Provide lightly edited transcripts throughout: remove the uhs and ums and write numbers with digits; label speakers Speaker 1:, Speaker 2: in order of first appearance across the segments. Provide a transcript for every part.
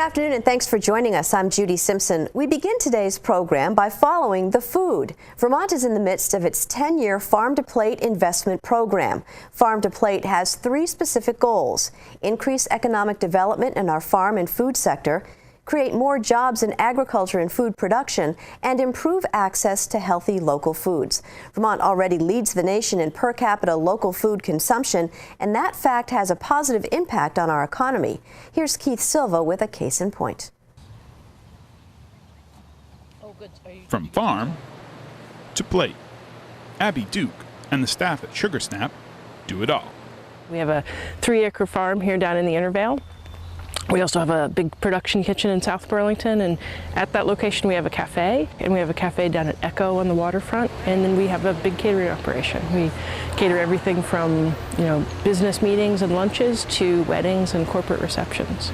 Speaker 1: afternoon and thanks for joining us. I'm Judy Simpson. We begin today's program by following the food. Vermont is in the midst of its 10-year Farm to Plate investment program. Farm to Plate has 3 specific goals: increase economic development in our farm and food sector, create more jobs in agriculture and food production, and improve access to healthy local foods. Vermont already leads the nation in per capita local food consumption, and that fact has a positive impact on our economy. Here's Keith Silva with a case in point.
Speaker 2: From farm to plate, Abby Duke and the staff at Sugar Snap do it all.
Speaker 3: We have a 3-acre farm here down in the Intervale. We also have a big production kitchen in South Burlington, and at that location we have a cafe, and we have a cafe down at Echo on the waterfront, and then we have a big catering operation. We cater everything from, business meetings and lunches to weddings and corporate receptions.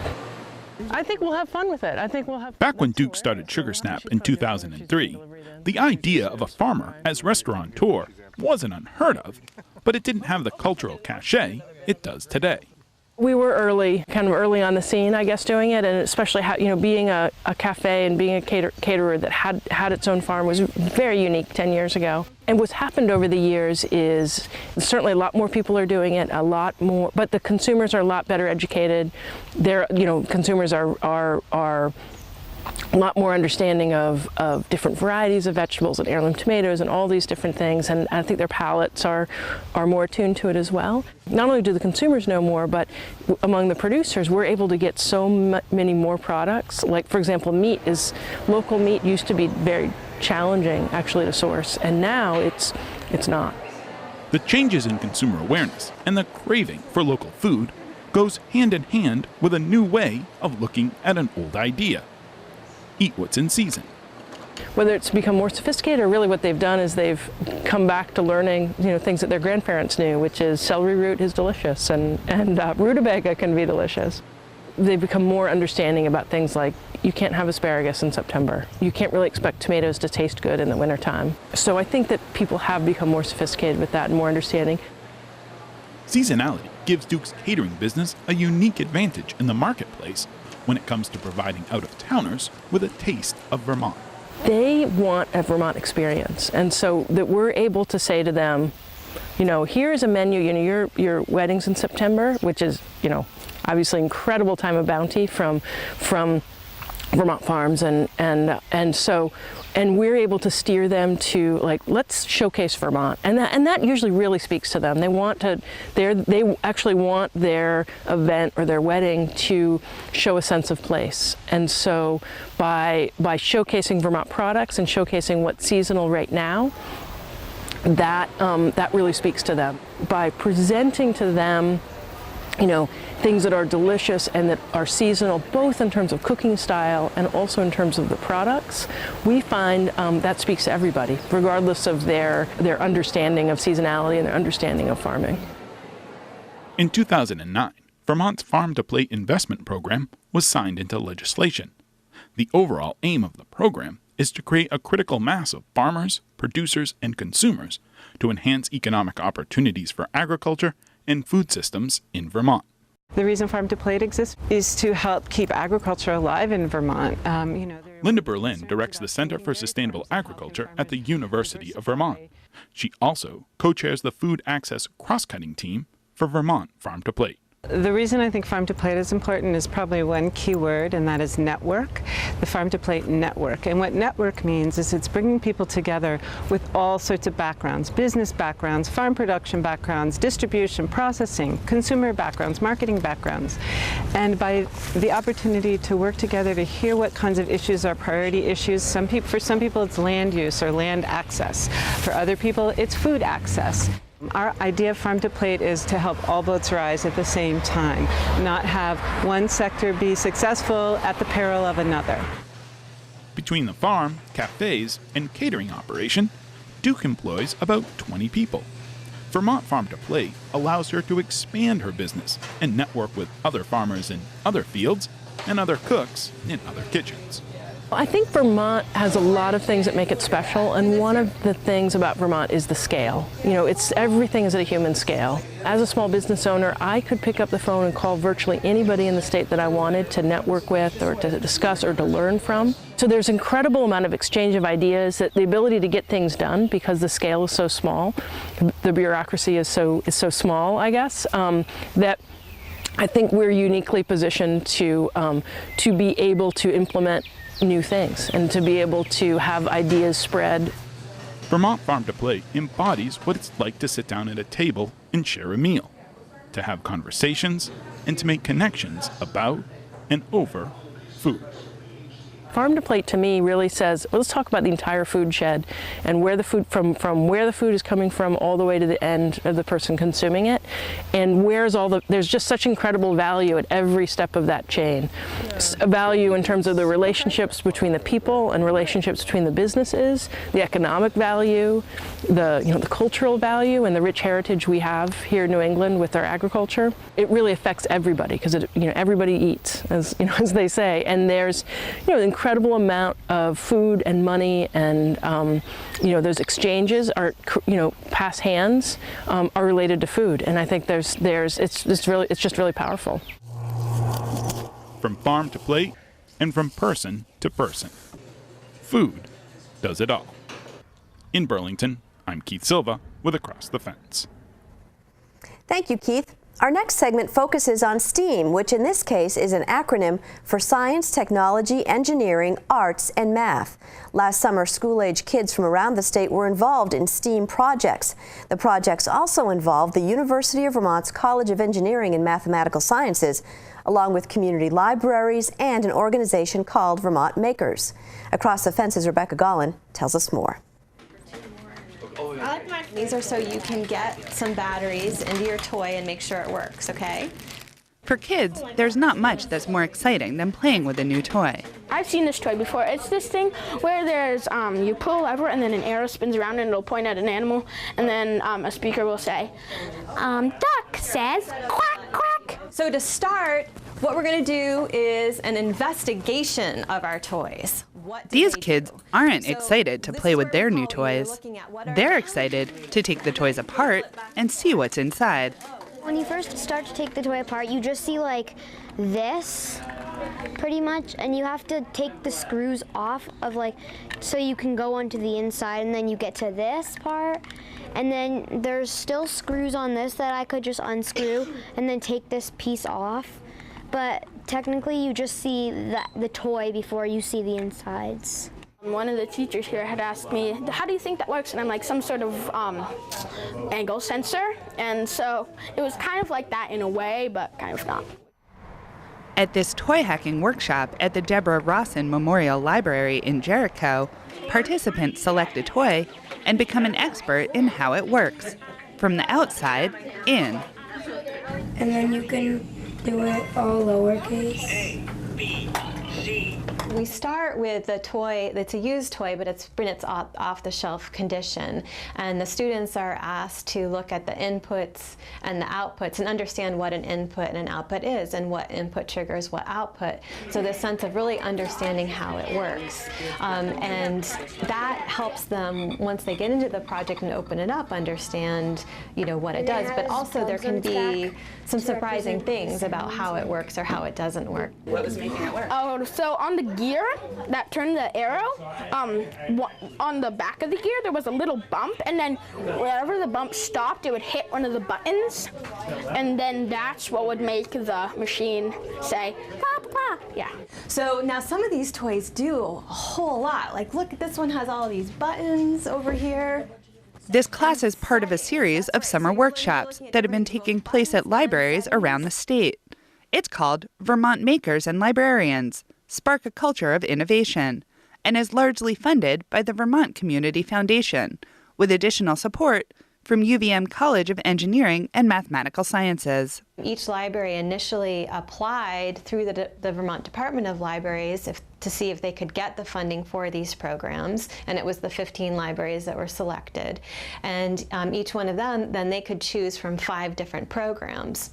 Speaker 3: I think we'll have fun with it. I think we'll have
Speaker 2: Back when Duke started Sugar Snap in 2003, the idea of a farmer as restaurateur wasn't unheard of, but it didn't have the cultural cachet it does today.
Speaker 3: We were kind of early on the scene, I guess, doing it, and especially being a cafe and being a caterer that had its own farm was very unique 10 years ago. And what's happened over the years is certainly a lot more people are doing it, a lot more, but the consumers are a lot better educated. Consumers are a lot more understanding of different varieties of vegetables and heirloom tomatoes and all these different things, and I think their palates are more attuned to it as well. Not only do the consumers know more, but among the producers we're able to get so many more products. Like, for example, local meat used to be very challenging actually to source, and now it's not.
Speaker 2: The changes in consumer awareness and the craving for local food goes hand in hand with a new way of looking at an old idea. Eat what's in season.
Speaker 3: Whether it's become more sophisticated or really what they've done is they've come back to learning, things that their grandparents knew, which is celery root is delicious and rutabaga can be delicious. They've become more understanding about things like you can't have asparagus in September. You can't really expect tomatoes to taste good in the wintertime. So I think that people have become more sophisticated with that and more understanding.
Speaker 2: Seasonality gives Duke's catering business a unique advantage in the marketplace when it comes to providing out-of-towners with a taste of Vermont.
Speaker 3: They want a Vermont experience, and so that we're able to say to them, here's a menu, your weddings in September, which is, obviously incredible time of bounty from Vermont farms, and we're able to steer them to let's showcase Vermont, and that usually really speaks to them. They actually want their event or their wedding to show a sense of place, and so by showcasing Vermont products and showcasing what's seasonal right now, that really speaks to them. By presenting to them things that are delicious and that are seasonal, both in terms of cooking style and also in terms of the products, we find that speaks to everybody, regardless of their understanding of seasonality and their understanding of farming.
Speaker 2: In 2009, Vermont's Farm to Plate investment program was signed into legislation. The overall aim of the program is to create a critical mass of farmers, producers, and consumers to enhance economic opportunities for agriculture and food systems in Vermont.
Speaker 4: The reason Farm to Plate exists is to help keep agriculture alive in Vermont.
Speaker 2: Linda Berlin directs the Center for Sustainable Agriculture at the University of Vermont. She also co-chairs the Food Access Cross-Cutting Team for Vermont Farm to Plate.
Speaker 4: The reason I think Farm to Plate is important is probably one key word, and that is network, the Farm to Plate network. And what network means is it's bringing people together with all sorts of backgrounds, business backgrounds, farm production backgrounds, distribution, processing, consumer backgrounds, marketing backgrounds. And by the opportunity to work together to hear what kinds of issues are priority issues, for some people it's land use or land access. For other people it's food access. Our idea of Farm to Plate is to help all boats rise at the same time, not have one sector be successful at the peril of another.
Speaker 2: Between the farm, cafes, and catering operation, Duke employs about 20 people. Vermont Farm to Plate allows her to expand her business and network with other farmers in other fields and other cooks in other kitchens.
Speaker 3: I think Vermont has a lot of things that make it special, and one of the things about Vermont is the scale. You know, everything is at a human scale. As a small business owner, I could pick up the phone and call virtually anybody in the state that I wanted to network with or to discuss or to learn from. So there's an incredible amount of exchange of ideas, that the ability to get things done because the scale is so small, the bureaucracy is so small, I guess, that I think we're uniquely positioned to be able to implement new things and to be able to have ideas spread.
Speaker 2: Vermont Farm to Plate embodies what it's like to sit down at a table and share a meal, to have conversations, and to make connections about and over food.
Speaker 3: Farm to Plate to me really says, well, let's talk about the entire food shed and where the food from where the food is coming from all the way to the end of the person consuming it, and there's just such incredible value at every step of that chain. A value in terms of the relationships between the people and relationships between the businesses, the economic value, the cultural value, and the rich heritage we have here in New England with our agriculture. It really affects everybody because everybody eats, as they say, and there's incredible amount of food and money, and those exchanges are pass hands are related to food, and I think it's just really powerful.
Speaker 2: From farm to plate and from person to person, food does it all. In Burlington, I'm Keith Silva with Across the Fence.
Speaker 1: Thank you, Keith. Our next segment focuses on STEAM, which in this case is an acronym for Science, Technology, Engineering, Arts, and Math. Last summer, school-age kids from around the state were involved in STEAM projects. The projects also involved the University of Vermont's College of Engineering and Mathematical Sciences, along with community libraries and an organization called Vermont Makers. Across the Fence's Rebecca Gollin tells us more.
Speaker 5: These are so you can get some batteries into your toy and make sure it works, okay?
Speaker 6: For kids, there's not much that's more exciting than playing with a new toy.
Speaker 7: I've seen this toy before. It's this thing where there's, you pull a lever and then an arrow spins around and it'll point at an animal, and then a speaker will say, duck says quack, quack.
Speaker 5: So to start, what we're going to do is an investigation of our toys.
Speaker 6: These kids aren't excited to play with their new toys. They're excited to take the toys apart and see what's inside.
Speaker 8: When you first start to take the toy apart, you just see like this, pretty much, and you have to take the screws off of so you can go onto the inside, and then you get to this part, and then there's still screws on this that I could just unscrew and then take this piece off. But technically you just see the toy before you see the insides.
Speaker 7: One of the teachers here had asked me, how do you think that works? And I'm like, some sort of angle sensor. And so it was kind of like that in a way, but kind of not.
Speaker 6: At this toy hacking workshop at the Deborah Rawson Memorial Library in Jericho, participants select a toy and become an expert in how it works, from the outside in.
Speaker 9: And then you can do it all lowercase.
Speaker 5: A, B, C. We start with a toy that's a used toy, but it's in its off-the-shelf condition. And the students are asked to look at the inputs and the outputs and understand what an input and an output is and what input triggers what output. So the sense of really understanding how it works. And that helps them, once they get into the project and open it up, understand what it does. But also there can be some surprising things about how it works or how it doesn't work.
Speaker 6: What was making it work?
Speaker 7: Oh, so on the gear that turned the arrow, on the back of the gear there was a little bump, and then wherever the bump stopped it would hit one of the buttons, and then that's what would make the machine say pop, pop. Yeah.
Speaker 5: So now some of these toys do a whole lot. Like look, this one has all these buttons over here.
Speaker 6: This class is part of a series of summer workshops that have been taking place at libraries around the state. It's called Vermont Makers and Librarians, Spark a Culture of Innovation, and is largely funded by the Vermont Community Foundation, with additional support from UVM College of Engineering and Mathematical Sciences.
Speaker 5: Each library initially applied through the Vermont Department of Libraries to see if they could get the funding for these programs, and it was the 15 libraries that were selected. And each one of them, then they could choose from 5 different programs.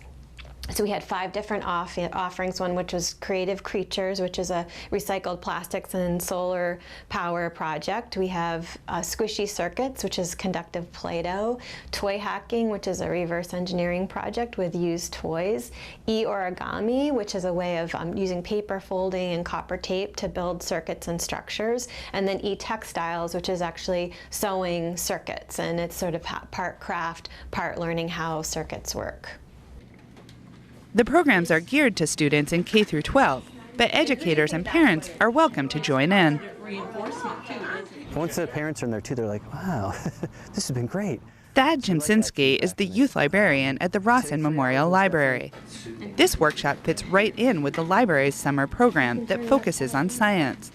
Speaker 5: So we had 5 different offerings, one which was Creative Creatures, which is a recycled plastics and solar power project. We have Squishy Circuits, which is conductive Play-Doh, Toy Hacking, which is a reverse engineering project with used toys, E-Origami, which is a way of using paper folding and copper tape to build circuits and structures, and then E-Textiles, which is actually sewing circuits, and it's sort of part craft, part learning how circuits work.
Speaker 6: The programs are geared to students in K through 12, but educators and parents are welcome to join in.
Speaker 10: Once the parents are in there too, they're like, wow, this has been great.
Speaker 6: Thad Jimczynski is the youth librarian at the Rawson Memorial Library. This workshop fits right in with the library's summer program that focuses on science.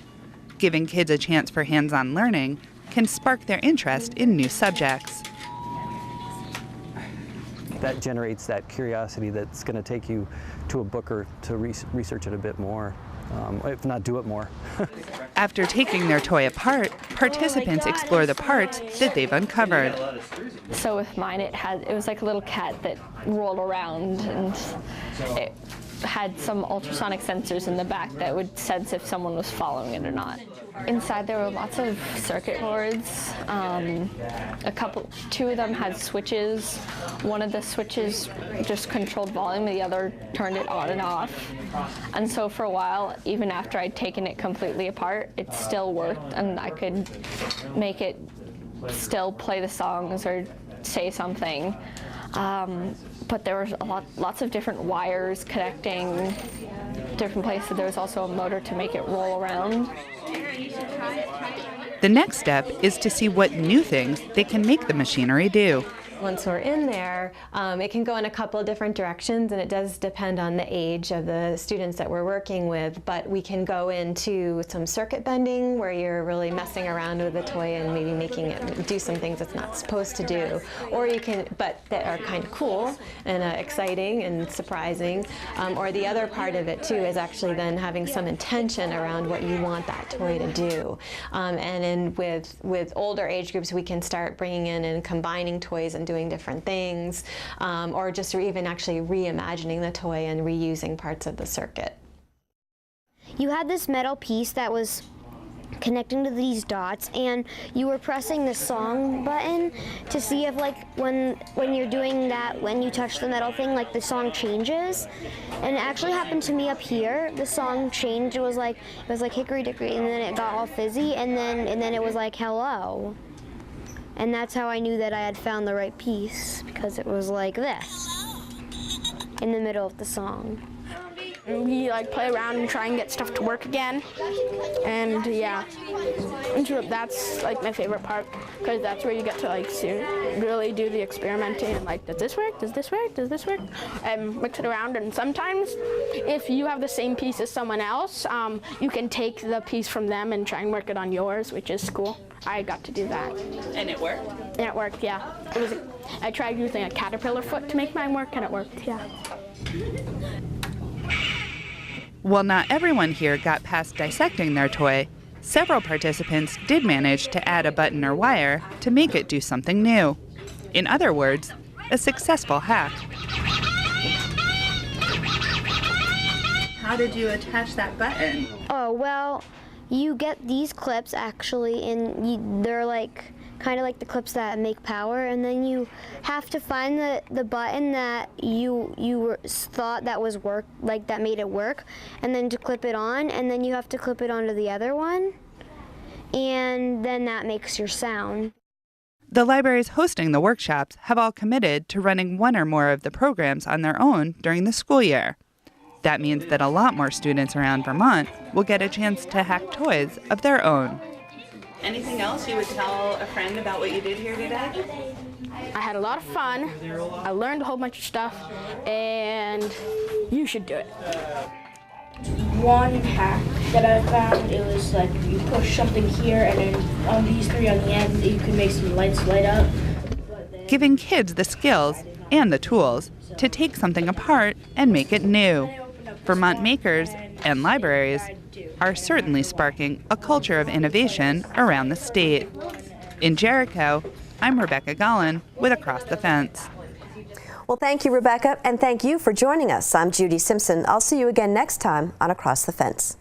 Speaker 6: Giving kids a chance for hands-on learning can spark their interest in new subjects.
Speaker 10: That generates that curiosity that's going to take you to a book or to research it a bit more, if not do it more.
Speaker 6: After taking their toy apart, participants explore the parts that they've uncovered.
Speaker 11: So with mine, it was like a little cat that rolled around, and it had some ultrasonic sensors in the back that would sense if someone was following it or not. Inside there were lots of circuit boards. Two of them had switches. One of the switches just controlled volume, the other turned it on and off. And so for a while, even after I'd taken it completely apart, it still worked, and I could make it still play the songs or say something. But there was lots of different wires connecting different places. There was also a motor to make it roll around.
Speaker 6: The next step is to see what new things they can make the machinery do.
Speaker 5: Once we're in there, it can go in a couple of different directions, and it does depend on the age of the students that we're working with, but we can go into some circuit bending where you're really messing around with the toy and maybe making it do some things it's not supposed to do, or you can, but that are kind of cool and exciting and surprising, or the other part of it too is actually then having some intention around what you want that toy to do. And then with older age groups, we can start bringing in and combining toys and doing different things, or just even actually reimagining the toy and reusing parts of the circuit.
Speaker 8: You had this metal piece that was connecting to these dots, and you were pressing the song button to see if, like, when you're doing that, when you touch the metal thing, like the song changes. And it actually happened to me up here. The song changed. It was like hickory dickory, and then it got all fizzy, and then it was like hello. And that's how I knew that I had found the right piece, because it was like this in the middle of the song.
Speaker 7: We like play around and try and get stuff to work again, and yeah, that's like my favorite part, because that's where you get to like really do the experimenting and like, does this work? Does this work? Does this work? And mix it around. And sometimes, if you have the same piece as someone else, you can take the piece from them and try and work it on yours, which is cool. I got to do that.
Speaker 6: And it worked?
Speaker 7: And it worked, yeah. I tried using a caterpillar foot to make mine work, and it worked, yeah.
Speaker 6: While not everyone here got past dissecting their toy, several participants did manage to add a button or wire to make it do something new. In other words, a successful hack. How did you attach that button?
Speaker 8: Oh, well, you get these clips actually, and they're like kind of like the clips that make power, and then you have to find the button that you thought that was that made it work, and then to clip it on, and then you have to clip it onto the other one, and then that makes your sound.
Speaker 6: The libraries hosting the workshops have all committed to running one or more of the programs on their own during the school year. That means that a lot more students around Vermont will get a chance to hack toys of their own. Anything else you would tell a friend about what you did here today?
Speaker 7: I had a lot of fun. I learned a whole bunch of stuff, and you should do it.
Speaker 12: One hack that I found, it was like you push something here, and then on these three on the end, you can make some lights light up.
Speaker 6: Giving kids the skills and the tools to take something apart and make it new. Vermont makers and libraries are certainly sparking a culture of innovation around the state. In Jericho, I'm Rebecca Gollin with Across the Fence.
Speaker 1: Well, thank you, Rebecca, and thank you for joining us. I'm Judy Simpson. I'll see you again next time on Across the Fence.